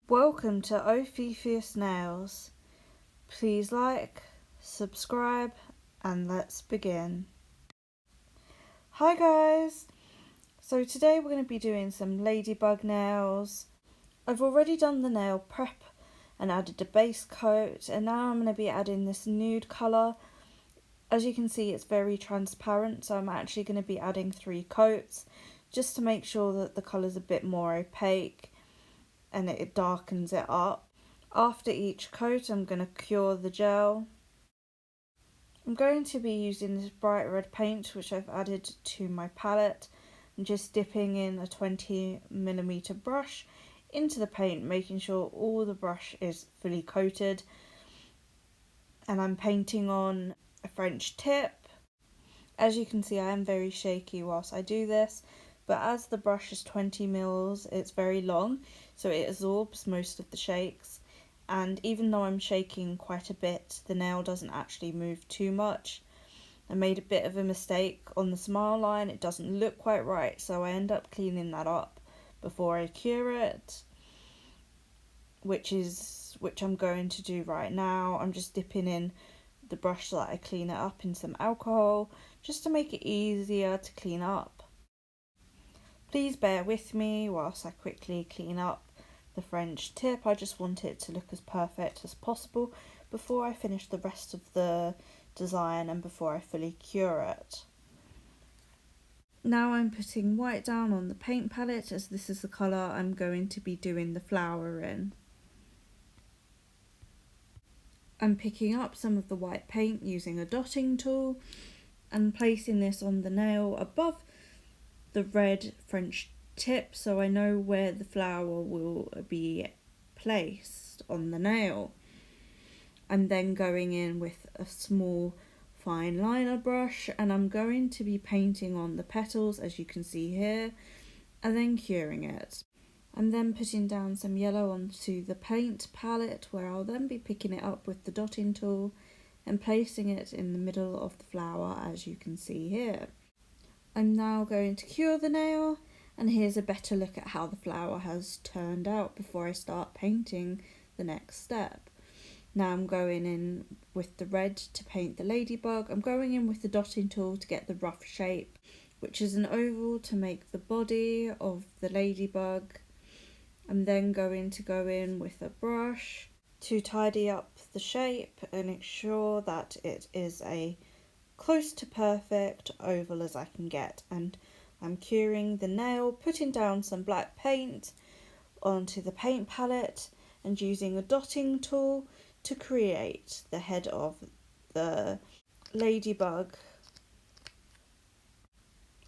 Welcome to Ophiuphus Nails. Please like, subscribe, and let's begin. Hi guys! So today we're going to be doing some ladybug nails. I've already done the nail prep and added a base coat, and now I'm going to be adding this nude colour. As you can see, it's very transparent, so I'm actually going to be adding 3 coats just to make sure that the colour's a bit more opaque and it darkens it up. After each coat, I'm going to cure the gel. I'm going to be using this bright red paint which I've added to my palette and just dipping in a 20mm brush into the paint, making sure all the brush is fully coated. And I'm painting on a French tip. As you can see, I am very shaky whilst I do this, but as the brush is 20mm, it's very long, so it absorbs most of the shakes. And even though I'm shaking quite a bit, the nail doesn't actually move too much. I made a bit of a mistake on the smile line, it doesn't look quite right, so I end up cleaning that up before I cure it, which I'm going to do right now. I'm just dipping in the brush so that I clean it up in some alcohol, just to make it easier to clean up. Please bear with me whilst I quickly clean up the French tip. I just want it to look as perfect as possible before I finish the rest of the design and before I fully cure it. Now I'm putting white down on the paint palette, as this is the colour I'm going to be doing the flower in. I'm picking up some of the white paint using a dotting tool and placing this on the nail above the red French tip, so I know where the flower will be placed on the nail. I'm then going in with a small fine liner brush and I'm going to be painting on the petals, as you can see here, and then curing it. I'm then putting down some yellow onto the paint palette, where I'll then be picking it up with the dotting tool and placing it in the middle of the flower, as you can see here. I'm now going to cure the nail, and here's a better look at how the flower has turned out before I start painting the next step. Now I'm going in with the red to paint the ladybug. I'm going in with the dotting tool to get the rough shape, which is an oval to make the body of the ladybug. I'm then going to go in with a brush to tidy up the shape and ensure that it is a close to perfect oval as I can get. And I'm curing the nail, putting down some black paint onto the paint palette and using a dotting tool to create the head of the ladybug.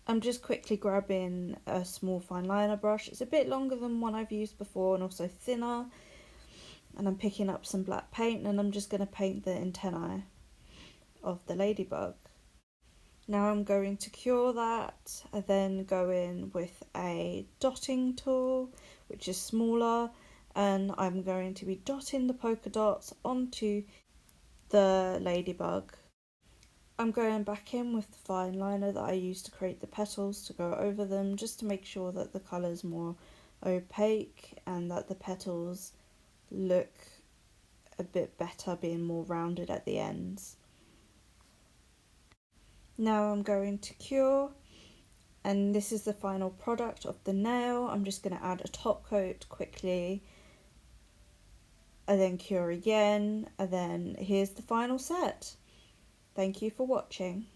I'm just quickly grabbing a small fine liner brush. It's a bit longer than one I've used before and also thinner. And I'm picking up some black paint and I'm just going to paint the antennae of the ladybug. Now I'm going to cure that. I then go in with a dotting tool, which is smaller, and I'm going to be dotting the polka dots onto the ladybug. I'm going back in with the fine liner that I used to create the petals to go over them, just to make sure that the colour is more opaque and that the petals look a bit better, being more rounded at the ends. Now I'm going to cure, and this is the final product of the nail. I'm just going to add a top coat quickly, and then cure again, and then here's the final set. Thank you for watching.